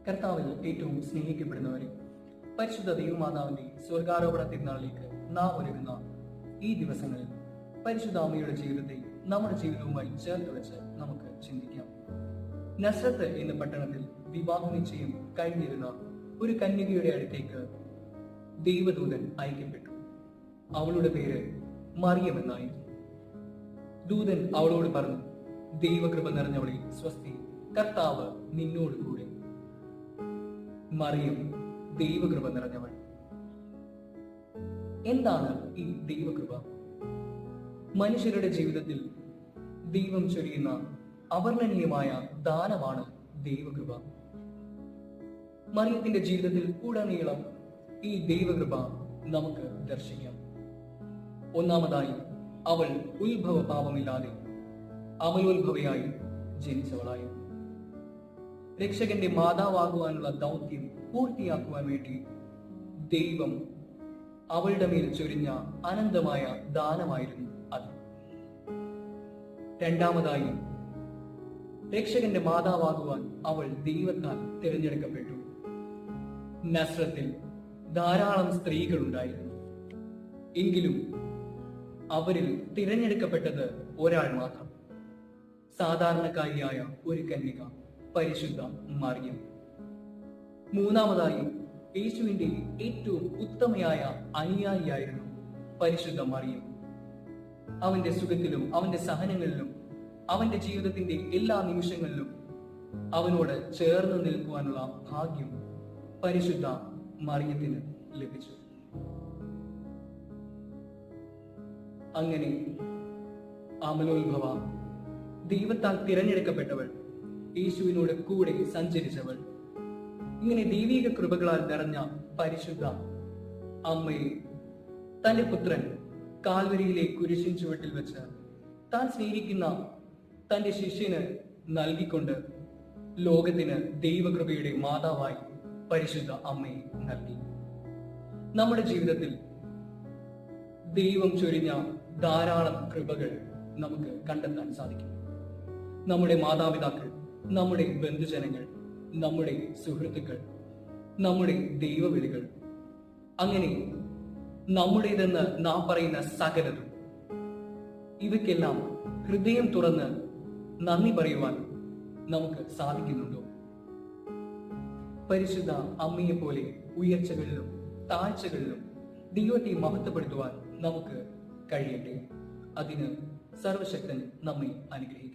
കർത്താവിൽ ഏറ്റവും സ്നേഹിക്കപ്പെടുന്നവരെ, പരിശുദ്ധ ദൈവമാതാവിന്റെ സ്വർഗാരോപണ തിരുനാളിലേക്ക് നാം ഒരുങ്ങുന്ന ഈ ദിവസങ്ങളിൽ പരിശുദ്ധ അമ്മയുടെ ജീവിതത്തെ നമ്മുടെ ജീവിതവുമായി ചേർത്ത് വെച്ച് നമുക്ക് ചിന്തിക്കാം. നസ്രത്ത് എന്ന പട്ടണത്തിൽ വിവാഹ നിശ്ചയം കഴിഞ്ഞിരുന്ന ഒരു കന്യകയുടെ അടുത്തേക്ക് ദൈവദൂതൻ അയക്കപ്പെട്ടു. അവളുടെ പേര് മറിയം എന്നായിരുന്നു. ദൂതൻ അവളോട് പറഞ്ഞു, ദൈവകൃപ നിറഞ്ഞവളെ സ്വസ്തി, കർത്താവ് നിന്നോട് കൂടെ. മറിയം ദൈവകൃപ നിറഞ്ഞവൾ. എന്താണ് ഈ ദൈവകൃപ? മനുഷ്യരുടെ ജീവിതത്തിൽ ദൈവം ചൊരിയുന്ന അവർണ്ണനീയമായ ദാനമാണ് ദൈവകൃപ. മറിയത്തിന്റെ ജീവിതത്തിൽ ഉടനീളം ഈ ദൈവകൃപ നമുക്ക് ദർശിക്കാം. ഒന്നാമതായി, അവൾ ഉത്ഭവ പാപമില്ലാതെ അമലോത്ഭവയായി ജനിച്ചവളായി. രക്ഷകന്റെ മാതാവാകുവാനുള്ള ദൗത്യം പൂർത്തിയാക്കുവാൻ വേണ്ടി ദൈവം അവളുടെ മേൽ ചൊരിഞ്ഞ അനന്തമായ ദാനമായിരുന്നു അത്. രണ്ടാമതായി, രക്ഷകന്റെ മാതാവാകുവാൻ അവൾ ദൈവത്താൽ തിരഞ്ഞെടുക്കപ്പെട്ടു. നസ്രത്തിൽ ധാരാളം സ്ത്രീകളുണ്ടായിരുന്നു. എങ്കിലും അവരിൽ തിരഞ്ഞെടുക്കപ്പെട്ടത് ഒരാൾ മാത്രം, സാധാരണക്കാരിയായ ഒരു കന്യക, പരിശുദ്ധ മറിയം. മൂന്നാമതായി, യേശുവിന്റെ ഏറ്റവും ഉത്തമയായ അനുയായിയായിരുന്നു പരിശുദ്ധ മറിയം. അവന്റെ സുഖത്തിലും അവന്റെ സഹനങ്ങളിലും അവന്റെ ജീവിതത്തിന്റെ എല്ലാ നിമിഷങ്ങളിലും അവനോട് ചേർന്ന് നിൽക്കുവാനുള്ള ഭാഗ്യം പരിശുദ്ധ മറിയത്തിന് ലഭിച്ചു. അങ്ങനെ അമലോത്ഭവ, ദൈവത്താൽ തിരഞ്ഞെടുക്കപ്പെട്ടവൾ, യേശുവിനോട് കൂടെ സഞ്ചരിച്ചവൾ, ഇങ്ങനെ ദൈവിക കൃപകളാൽ നിറഞ്ഞ പരിശുദ്ധ അമ്മയെ തന്റെ പുത്രൻ കാൽവരിയിലെ കുരിശിൻ ചുവട്ടിൽ വെച്ച് താൻ സ്നേഹിക്കുന്ന തന്റെ ശിഷ്യന് നൽകിക്കൊണ്ട് ലോകത്തിന് ദൈവകൃപയുടെ മാതാവായി പരിശുദ്ധ അമ്മയെ നൽകി. നമ്മുടെ ജീവിതത്തിൽ ദൈവം ചൊരിഞ്ഞ ധാരാളം കൃപകൾ നമുക്ക് കണ്ടെത്താൻ സാധിക്കും. നമ്മുടെ മാതാപിതാക്കൾ, നമ്മുടെ ബന്ധുജനങ്ങൾ, നമ്മുടെ സുഹൃത്തുക്കൾ, നമ്മുടെ ദൈവവിളികൾ, അങ്ങനെ നമ്മുടേതെന്ന് നാം പറയുന്ന സകലതും, ഇവയ്ക്കെല്ലാം ഹൃദയം തുറന്ന് നന്ദി പറയുവാൻ നമുക്ക് സാധിക്കുന്നുണ്ടോ? പരിശുദ്ധ അമ്മയെ പോലെ ഉയർച്ചകളിലും താഴ്ചകളിലും ദൈവത്തെ മഹത്വപ്പെടുത്തുവാൻ നമുക്ക് കഴിയട്ടെ. അതിന് സർവശക്തൻ നമ്മെ അനുഗ്രഹിക്കും.